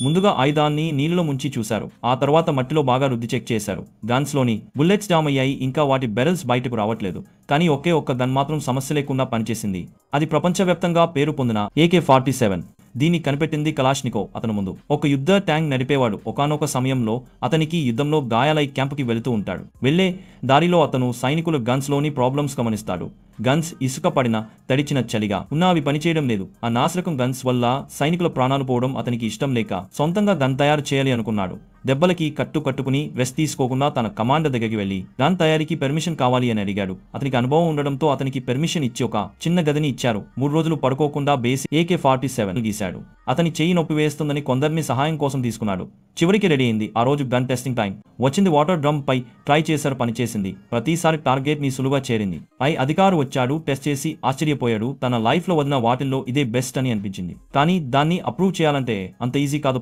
ముందుగా ఆయుధాన్ని నీళ్లలో ముంచి చూశారు. ఆ తర్వాత మట్టిలో బాగా రుద్ది చెక్ చేశారు. గన్స్ లోని బుల్లెట్స్ జామ్ అయ్యాయి. ఇంకా వాటి బెరల్స్ బయటకు రావట్లేదు. కానీ ఒకే ఒక్క గన్ మాత్రం సమస్య లేకుండా పనిచేసింది. అది ప్రపంచవ్యాప్తంగా పేరు పొందిన AK-47. దీన్ని కనిపెట్టింది కలాష్నికోవ్. అతను ముందు ఒక యుద్ధ ట్యాంక్ నడిపేవాడు. ఒకానొక సమయంలో అతనికి యుద్ధంలో గాయాలై క్యాంపుకి వెళుతూ ఉంటాడు. వెళ్లే దారిలో అతను సైనికుల గన్స్ లోని ప్రాబ్లమ్స్ గమనిస్తాడు. గన్స్ ఇసుక పడిన తడిచిన చలిగా ఉన్నా అవి పనిచేయడం లేదు. ఆ నాశరకం గన్స్ వల్ల సైనికుల ప్రాణాలు పోవడం అతనికి ఇష్టం లేక సొంతంగా గన్ తయారు చేయాలి అనుకున్నాడు. దెబ్బలకి కట్టుకుని రెస్ట్ తీసుకోకుండా తన కమాండర్ దగ్గరికి వెళ్లి గన్ తయారీకి పర్మిషన్ కావాలి అని అడిగాడు. అతనికి అనుభవం ఉండడంతో అతనికి పర్మిషన్ ఇచ్చి ఒక చిన్న గదిని ఇచ్చారు. 3 రోజులు పడుకోకుండా బేసి AK-47 గీశాడు. అతని చెయ్యి నొప్పి వేస్తుందని కొందరిని సహాయం కోసం తీసుకున్నాడు. చివరికి రెడీ అయింది. ఆ రోజు గన్ టెస్టింగ్ టైం వచ్చింది. వాటర్ డ్రమ్ పై ట్రై చేశారు. పనిచేసింది. ప్రతిసారి టార్గెట్ ని సులువుగా చేరింది. అధికారు వచ్చాడు. టెస్ట్ చేసి ఆశ్చర్యపోయాడు. తన లైఫ్ లో వదిలిన వాటిల్లో ఇదే బెస్ట్ అని అనిపించింది. కానీ దాన్ని అప్రూవ్ చేయాలంటే అంత ఈజీ కాదు.